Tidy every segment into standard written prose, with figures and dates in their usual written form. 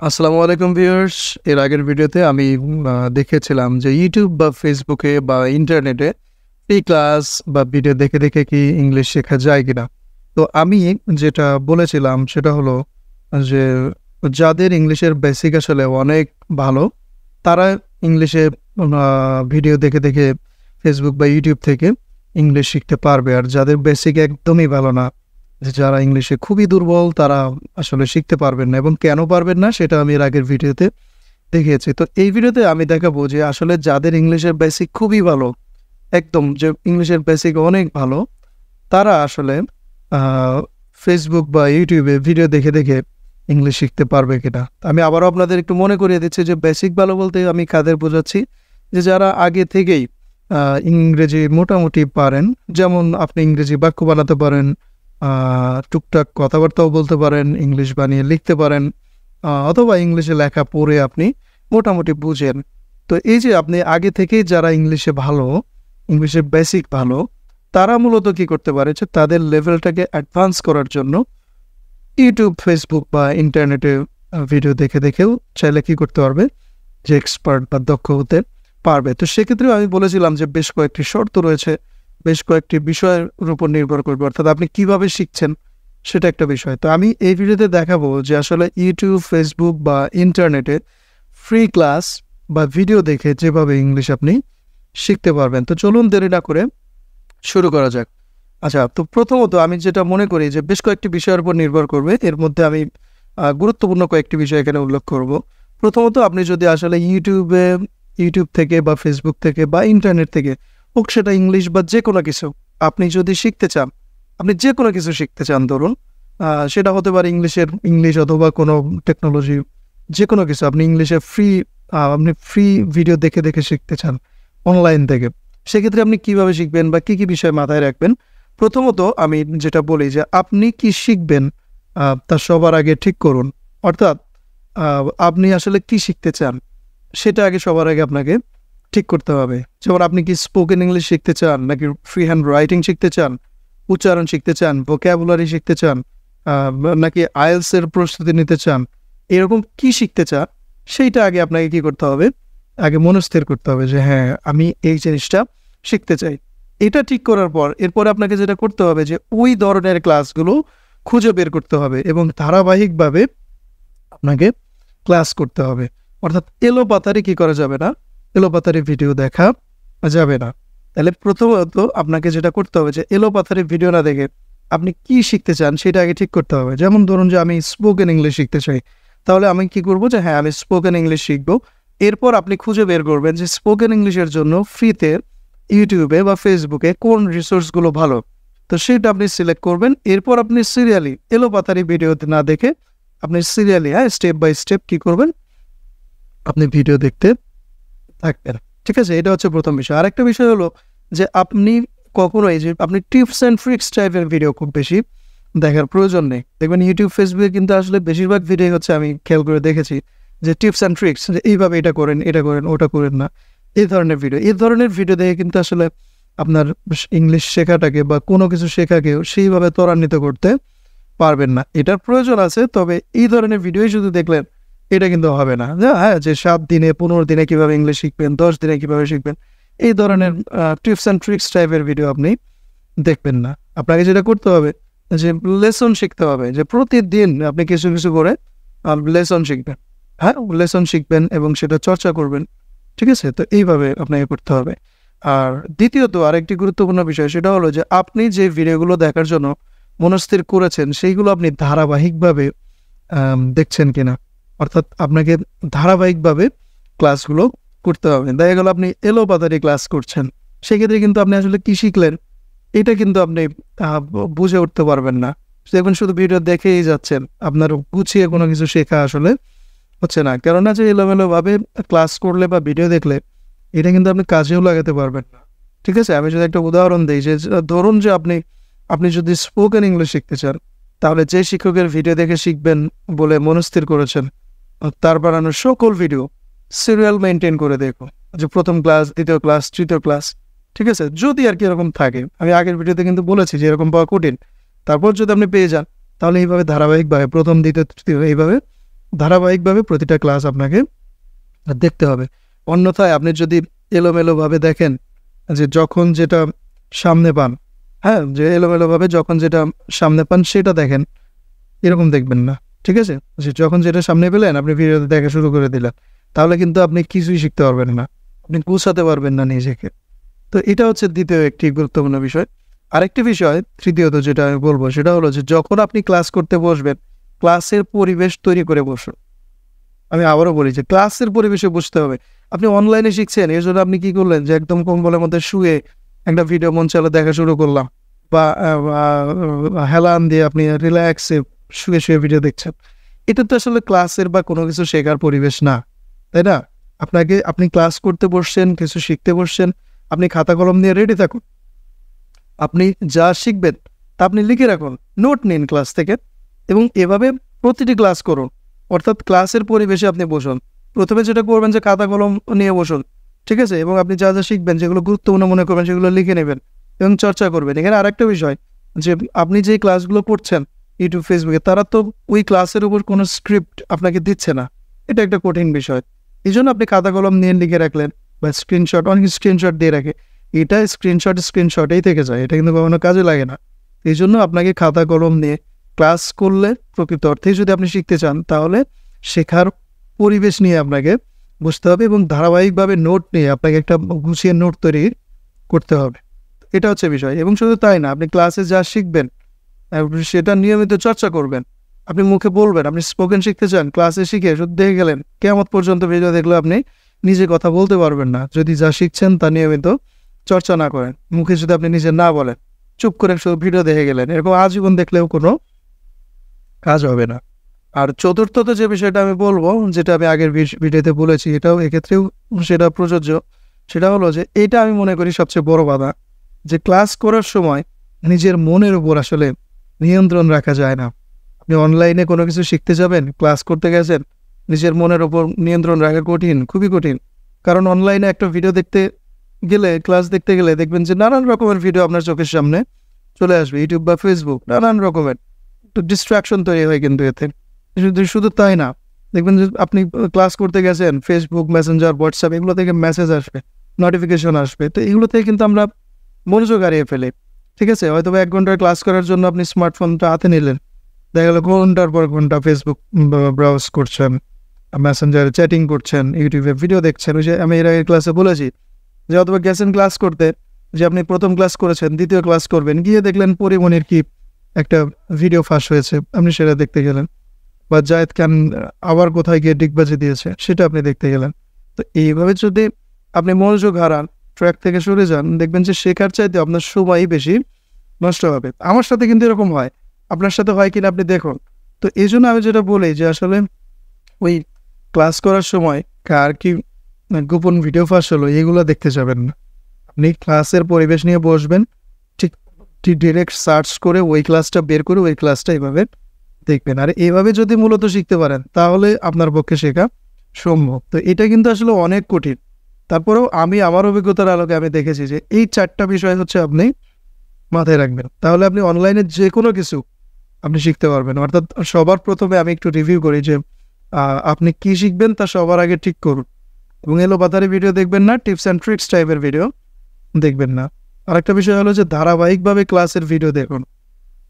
আসসালামু আলাইকুম ভিউয়ার্স। এর আগের ভিডিওতে আমি দেখেছিলাম যে ইউটিউব বা ফেসবুকে বা ইন্টারনেটে ফ্রি ক্লাস বা ভিডিও দেখে দেখে কি ইংলিশ শেখা যায় কিনা। তো আমি যেটা বলেছিলাম সেটা হলো যে যাদের ইংলিশের বেসিক আসলে অনেক ভালো তারা ইংলিশে ভিডিও দেখে দেখে ফেসবুক বা ইউটিউব থেকে ইংলিশ শিখতে পারবে। আর যাদের বেসিক একদমই ভালো না, যে যারা ইংলিশে খুবই দুর্বল, তারা আসলে শিখতে পারবেন না। এবং কেন পারবেন না সেটা আমি এর আগের ভিডিওতে দেখিয়েছি। তো এই ভিডিওতে আমি দেখাবো যে আসলে যাদের ইংলিশের বেসিক খুবই ভালো, একদম যে ইংলিশের বেসিক অনেক ভালো, তারা আসলে ফেসবুক বা ইউটিউবে ভিডিও দেখে দেখে ইংলিশ শিখতে পারবে কিনা। আমি আবারও আপনাদের একটু মনে করিয়ে দিচ্ছি যে বেসিক ভালো বলতে আমি কাদের বোঝাচ্ছি, যে যারা আগে থেকেই ইংরেজি মোটামুটি পারেন। যেমন আপনি ইংরেজি বাক্য বানাতে পারেন, টুকটাক কথাবার্তাও বলতে পারেন, ইংলিশ বানিয়ে লিখতে পারেন, অথবা ইংলিশে লেখা পড়ে আপনি মোটামুটি বুঝেন। তো এই যে আপনি আগে থেকেই যারা ইংলিশে ভালো, ইংলিশের বেসিক ভালো, তারা মূলত কি করতে পারে যে তাদের লেভেলটাকে অ্যাডভান্স করার জন্য ইউটিউব, ফেসবুক বা ইন্টারনেটে ভিডিও দেখে দেখেও চাইলে কি করতে পারবে, যে এক্সপার্ট বা দক্ষ হতে পারবে। তো সেক্ষেত্রেও আমি বলেছিলাম যে বেশ কয়েকটি শর্ত রয়েছে, বেশ কয়েকটি বিষয়ের উপর নির্ভর করবে, অর্থাৎ আপনি কিভাবে শিখছেন সেটা একটা বিষয়। তো আমি এই ভিডিওতে দেখাবো যে আসলে ইউটিউব, ফেসবুক বা ইন্টারনেটে ফ্রি ক্লাস বা ভিডিও দেখে যেভাবে ইংলিশ আপনি শিখতে পারবেন। তো চলুন দেরি না করে শুরু করা যাক। আচ্ছা, তো প্রথমত আমি যেটা মনে করি যে বেশ কয়েকটি বিষয়ের উপর নির্ভর করবে। এর মধ্যে আমি গুরুত্বপূর্ণ কয়েকটি বিষয় এখানে উল্লেখ করব। প্রথমত, আপনি যদি আসলে ইউটিউব থেকে বা ফেসবুক থেকে বা ইন্টারনেট থেকে হোক, সেটা ইংলিশ বা যেকোনো কিছু আপনি যদি শিখতে চান, আপনি যেকোনো কিছু শিখতে চান ধরুন, সেটা হতে পারে ইংলিশ অথবা কোনো টেকনোলজি, যেকোনো কিছু আপনি ইংলিশে আপনি ফ্রি ভিডিও দেখে দেখে শিখতে চান অনলাইন থেকে, সেক্ষেত্রে আপনি কিভাবে শিখবেন বা কি কি বিষয় মাথায় রাখবেন। প্রথমত আমি যেটা বলি যে আপনি কি শিখবেন তা সবার আগে ঠিক করুন। অর্থাৎ আপনি আসলে কি শিখতে চান সেটা আগে সবার আগে আপনাকে ঠিক করতে হবে। যেমন আপনি কি স্পোকেন ইংলিশ শিখতে চান, নাকি ফ্রি হ্যান্ড রাইটিং শিখতে চান, উচ্চারণ শিখতে চান, ভোক্যাবুলারি শিখতে চান, নাকি আইএলস এর প্রস্তুতি নিতে চান, এরকম কি শিখতে চান সেইটা আগে আপনাকে কি করতে হবে, আগে মনস্থির করতে হবে যে হ্যাঁ, আমি এই জিনিসটা শিখতে চাই। এটা ঠিক করার পর এরপরে আপনাকে যেটা করতে হবে যে ওই ধরনের ক্লাসগুলো খুঁজে বের করতে হবে এবং ধারাবাহিকভাবে আপনাকে ক্লাস করতে হবে। অর্থাৎ এলোপাতারি কি করা যাবে না, এলোপাতারি ভিডিও দেখা যাবে না। তাহলে প্রথমত আপনাকে যেটা করতে হবে যে এলোপাতারি ভিডিও না দেখে আপনি কি শিখতে চান সেটা আগে ঠিক করতে হবে। যেমন ধরুন যে আমি স্পোকেন ইংলিশ শিখতে চাই, তাহলে আমি কি করব যে হ্যাঁ, আমি স্পোকেন ইংলিশ শিখবো। এরপর আপনি খুঁজে বের করবেন যে স্পোকেন ইংলিশের জন্য ফ্রিতে ইউটিউবে বা ফেসবুকে কোন রিসোর্সগুলো ভালো, তো সেটা আপনি সিলেক্ট করবেন। এরপর আপনি সিরিয়ালি এলোপাতারি ভিডিও না দেখে আপনি সিরিয়ালি, হ্যাঁ, স্টেপ বাই স্টেপ কি করবেন, আপনি ভিডিও দেখতে থাকবেন। ঠিক আছে? এটা হচ্ছে প্রথম বিষয়। আরেকটা বিষয় হলো যে আপনি কখনোই যে আপনি টিপস অ্যান্ড ট্রিক্স টাইপের ভিডিও খুব বেশি দেখার প্রয়োজন নেই। দেখবেন ইউটিউব, ফেসবুকে কিন্তু আসলে বেশিরভাগ ভিডিও হচ্ছে, আমি খেয়াল করে দেখেছি যে টিপস অ্যান্ড ট্রিক্স, যে এইভাবে এটা করেন, এটা করেন, ওটা করেন না। এই ধরনের ভিডিও, এই ধরনের ভিডিও দেখে কিন্তু আসলে আপনার ইংলিশ শেখাটাকে বা কোনো কিছু শেখাকেও সেইভাবে ত্বরান্বিত করতে পারবেন না। এটার প্রয়োজন আছে, তবে এই ধরনের ভিডিওই শুধু দেখলেন এটা কিন্তু হবে না। হ্যাঁ, যে 7 দিনে 15 দিনে কিভাবে ইংলিশ শিখবেন, 10 দিনে কিভাবে শিখবেন, এই ধরনের টিপস অ্যান্ড ট্রিক্স টাইপের ভিডিও আপনি দেখবেন না। আপনাকে যেটা করতে হবে যে লেসন শিখতে হবে, যে প্রতিদিন আপনি কিছু কিছু করে লেসন শিখবেন। হ্যাঁ, লেসন শিখবেন এবং সেটা চর্চা করবেন। ঠিক আছে? তো এইভাবে আপনাকে করতে হবে। আর দ্বিতীয়ত আরেকটি গুরুত্বপূর্ণ বিষয়, সেটা হলো যে আপনি যে ভিডিওগুলো দেখার জন্য মনস্থির করেছেন সেইগুলো আপনি ধারাবাহিকভাবে দেখছেন কিনা। অর্থাৎ আপনাকে ধারাবাহিকভাবে ক্লাসগুলো করতে হবে। দেখা গেল আপনি এলোপাতারি ক্লাস করছেন, সেক্ষেত্রে কিন্তু আপনি আসলে কি শিখলেন এটা কিন্তু আপনি বুঝে উঠতে পারবেন না। দেখবেন শুধু ভিডিও দেখেই যাচ্ছেন, আপনার গুছিয়ে কোনো কিছু শেখা আসলে হচ্ছে না। কেননা যে এলোমেলোভাবে ক্লাস করলে বা ভিডিও দেখলে এটা কিন্তু আপনি কাজেও লাগাতে পারবেন না। ঠিক আছে? আমি যদি একটা উদাহরণ দিই, যে ধরুন যে আপনি যদি স্পোকেন ইংলিশ শিখতে চান, তাহলে যে শিক্ষকের ভিডিও দেখে শিখবেন বলে মনস্থির করেছেন, তার বানানো সকল ভিডিও সিরিয়াল মেনটেন করে দেখো, যে প্রথম ক্লাস, দ্বিতীয় ক্লাস, তৃতীয় ক্লাস। ঠিক আছে? যদি আর কি এরকম থাকে, আমি আগের ভিডিওতে কিন্তু বলেছি যে এরকম পাওয়া কঠিন। তারপর যদি আপনি পেয়ে যান, তাহলে এইভাবে ধারাবাহিকভাবে প্রথম, দ্বিতীয়, তৃতীয় এইভাবে ধারাবাহিকভাবে প্রতিটা ক্লাস আপনাকে দেখতে হবে। অন্যথায় আপনি যদি এলোমেলোভাবে দেখেন যে যখন যেটা সামনে পান, হ্যাঁ? যে এলোমেলোভাবে যখন যেটা সামনে পান সেটা দেখেন, এরকম দেখবেন না। ঠিক আছে? যে যখন যেটা সামনে পেলেন আপনি ভিডিওতে দেখা শুরু করে দিলেন। তাহলে কিন্তু আপনি কিছুই শিখতে পারবেন না। আপনি গুছাতে পারবেন না নিজেকে। তো এটা হচ্ছে ২য় একটি গুরুত্বপূর্ণ বিষয়। আরেকটি বিষয়, তৃতীয়ত যেটা আমি বলব সেটা হলো যে যখন আপনি ক্লাস করতে বসবেন, ক্লাসের পরিবেশ তৈরি করে বসুন। আমি আবারও বলি যে ক্লাসের পরিবেশে বসতে হবে। আপনি অনলাইনে শিখছেন, এজন্য আপনি কি করলেন যে একদম কম্বলের মধ্যে শুয়ে একটা ভিডিও মন চাইলো দেখা শুরু করলাম বা হেলান দিয়ে আপনি রিল্যাক্সে শুয়ে ভিডিও দেখছেন। এটা তো আসলে ক্লাসের বা কোনো কিছু শেখার পরিবেশ না, তাই না? আপনি ক্লাস করতে বসছেন, কিছু শিখতে বসছেন, আপনি খাতা কলম নিয়ে রেডি থাকুন। আপনি যা শিখবেন তা আপনি লিখে রাখুন, নোট নিন ক্লাস থেকে এবং এভাবে প্রতিটি ক্লাস করুন। অর্থাৎ ক্লাসের পরিবেশে আপনি বসুন। প্রথমে যেটা করবেন যে খাতা কলম নিয়ে বসুন, ঠিক আছে? এবং আপনি যা শিখবেন, যেগুলো গুরুত্বপূর্ণ মনে করবেন সেগুলো লিখে নেবেন এবং চর্চা করবেন। এখানে আরেকটা বিষয় যে আপনি যে ক্লাসগুলো করছেন ইউটিউব, ফেসবুকে, তারা তো ওই ক্লাসের উপর কোনো স্ক্রিপ্ট আপনাকে দিচ্ছে না। এটা একটা কঠিন বিষয়। এইজন্য আপনি খাতা কলম নিয়ে লিখে রাখলেন বা স্ক্রিনশট, অনেকে স্ক্রিনশট দিয়ে রাখে। এটা স্ক্রিনশটেই থেকে যায়। এটা কিন্তু কখনো কাজে লাগে না। এইজন্য আপনাকে খাতা কলম নিয়ে ক্লাস করলে প্রকৃত অর্থেই যদি আপনি শিখতে চান তাহলে শেখার পরিবেশ নিয়ে আপনাকে বসতে হবে এবং ধারাবাহিকভাবে নোট নিয়ে আপনাকে একটা গুছিয়ে নোট তৈরি করতে হবে। এটা হচ্ছে বিষয় এবং শুধু তাই না, আপনি ক্লাসে যা শিখবেন সেটা নিয়মিত চর্চা করবেন। আপনি মুখে বলবেন, আপনি স্পোকেন শিখতে চান, ক্লাসে শিখে শুধু দেখে গেলেন, কিয়ামত পর্যন্ত ভিডিও দেখলে আপনি নিজে কথা বলতে পারবেন না যদি যা শিখছেন তা নিয়মিত চর্চা না করেন। মুখে যদি আপনি নিজে না বলেন, চুপ করে শুধু ভিডিও দেখে গেলেন, এরকম আজীবন দেখলেও কোনো কাজ হবে না। আর চতুর্থত যে বিষয়টা আমি বলবো, যেটা আমি আগের ভিডিওতে বলেছি, এটাও এক্ষেত্রেও সেটা প্রযোজ্য। সেটা হলো যে এটা আমি মনে করি সবচেয়ে বড় বাধা, যে ক্লাস করার সময় নিজের মনের উপর আসলে নিয়ন্ত্রণ রাখা যায় না। আপনি অনলাইনে কোনো কিছু শিখতে যাবেন, ক্লাস করতে গেছেন, নিজের মনের উপর নিয়ন্ত্রণ রাখা কঠিন, খুবই কঠিন। কারণ অনলাইনে একটা ভিডিও দেখতে গেলে, ক্লাস দেখতে গেলে দেখবেন যে নানান রকমের ভিডিও আপনার চোখের সামনে চলে আসবে, ইউটিউব বা ফেসবুক, নানান রকমের। তো ডিস্ট্রাকশন তৈরি হয় কিন্তু এতে। শুধু তাই না, দেখবেন যে আপনি ক্লাস করতে গেছেন, ফেসবুক, মেসেঞ্জার, হোয়াটসঅ্যাপ এগুলো থেকে মেসেজ আসবে, নোটিফিকেশন আসবে। তো এগুলো থেকে কিন্তু আমরা মনোযোগ হারিয়ে ফেলি। ঠিক আছে? হয়তো ১ ঘন্টার ক্লাস করার জন্য আপনি স্মার্টফোনটা হাতে নিলেন, দেখা গেল ঘন্টার পর ঘন্টা ফেসবুক ব্রাউজ করছেন, মেসেঞ্জারে চ্যাটিং করছেন, ইউটিউবে ভিডিও দেখছেন। ওই যে আমি এর আগের ক্লাসে বলেছি যে অথবা গেছেন ক্লাস করতে, যে আপনি প্রথম ক্লাস করেছেন, দ্বিতীয় ক্লাস করবেন, গিয়ে দেখলেন পরিমণির কি একটা ভিডিও ফাঁস হয়েছে, আপনি সেটা দেখতে গেলেন। বা জায়েদ খান আবার কোথায় গিয়ে ডিগবাজি দিয়েছে, সেটা আপনি দেখতে গেলেন। তো এইভাবে যদি আপনি মনোযোগ হারান, ট্র্যাক থেকে সরে যান, দেখবেন যে শেখার চাইতে আপনার সময়ই বেশি নষ্ট হবে। আমার সাথে কিন্তু এরকম হয়। আপনার সাথে হয় কিনা আপনি দেখুন। তো এইজন্য আমি যেটা বলি যে আসলে ওই ক্লাস করার সময় কার কি গোপন ভিডিও ফাঁস হলো এগুলো দেখতে যাবেন না। আপনি ক্লাসের পরিবেশ নিয়ে বসবেন, ঠিক ডিরেক্ট সার্চ করে ওই ক্লাসটা বের করে ওই ক্লাসটা এভাবে দেখবেন। আর এভাবে যদি মূলত শিখতে পারেন তাহলে আপনার পক্ষে শেখা সম্ভব। তো এটা কিন্তু আসলে অনেক কঠিন। তারপরেও আমি আমার অভিজ্ঞতার আলোকে আমি দেখেছি যে এই ৪টা বিষয় হচ্ছে আপনি মাথায় রাখবেন। তাহলে আপনি অনলাইনে যেকোনো কিছু আপনি শিখতে পারবেন। অর্থাৎ সবার প্রথমে আমি একটু রিভিউ করি যে আপনি কি শিখবেন তা সবার আগে ঠিক করুন এবং এলোপাতাড়ি ভিডিও দেখবেন না, টিপস অ্যান্ড ট্রিক্স টাইপের ভিডিও দেখবেন না। আরেকটা বিষয় হলো যে ধারাবাহিকভাবে ক্লাসের ভিডিও দেখুন।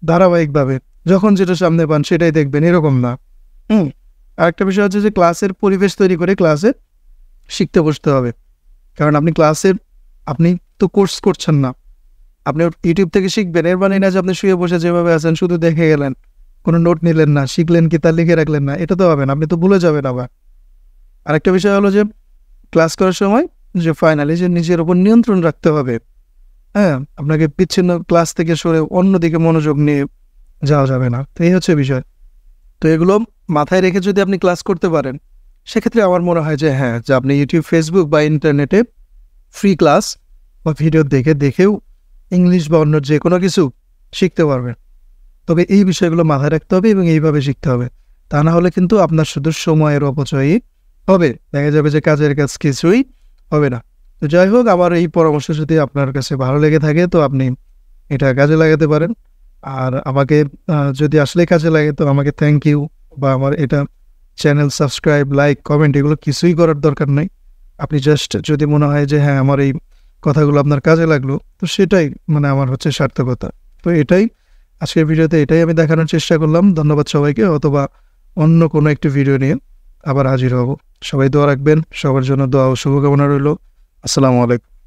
ধারাবাহিকভাবে যখন যেটা সামনে পান সেটাই দেখবেন, এরকম না। আরেকটা বিষয় হচ্ছে যে ক্লাসের পরিবেশ তৈরি করে ক্লাসে শিখতে বসতে হবে। কারণ আপনি তো কোর্স করছেন না, আপনি ইউটিউব থেকে শিখবেন, এর মানে না যে আপনি শুয়ে বসে যেভাবে আছেন শুধু দেখে গেলেন, কোনো নোট নিলেন না, শিখলেন কি তা লিখে রাখলেন না, এটা তো হবে না, আপনি তো ভুলে যাবেন আবার। আরেকটা বিষয় হলো যে ক্লাস করার সময় যে ফাইনালি যে নিজের উপর নিয়ন্ত্রণ রাখতে হবে। হ্যাঁ, আপনাকে বিচ্ছিন্ন ক্লাস থেকে সরে অন্যদিকে মনোযোগ নিয়ে যাওয়া যাবে না। তো এই হচ্ছে বিষয়। তো এগুলো মাথায় রেখে যদি আপনি ক্লাস করতে পারেন, সেক্ষেত্রে আমার মনে হয় যে হ্যাঁ, যে আপনি ইউটিউব, ফেসবুক বা ইন্টারনেটে ফ্রি ক্লাস বা ভিডিও দেখেও ইংলিশ বা অন্য যে কোনো কিছু শিখতে পারবেন। তবে এই বিষয়গুলো মাথায় রাখতে হবে এবং এইভাবে শিখতে হবে। তা না হলে কিন্তু আপনার শুধু সময়ের অপচয়ই হবে। দেখা যাবে যে কাজের কাজ কিছুই হবে না। তো যাই হোক, আমার এই পরামর্শ যদি আপনার কাছে ভালো লেগে থাকে তো আপনি এটা কাজে লাগাতে পারেন। আর আমাকে যদি আসলেই কাজে লাগে তো আমাকে থ্যাংক ইউ, বা আমার এটা চ্যানেল সাবস্ক্রাইব, লাইক, কমেন্ট এগুলো কিছুই করার দরকার নাই। আপনি জাস্ট যদি মনে হয় যে হ্যাঁ, আমার এই কথাগুলো আপনার কাজে লাগলো, তো সেটাই মানে আমার হচ্ছে সার্থকতা। তো এটাই আজকের ভিডিওতে এটাই আমি দেখানোর চেষ্টা করলাম। ধন্যবাদ সবাইকে। অথবা অন্য কোনো একটি ভিডিও নিয়ে আবার হাজির হব। সবাই দোয়া রাখবেন। সবার জন্য দোয়া ও শুভকামনা রইল। আসসালামু আলাইকুম।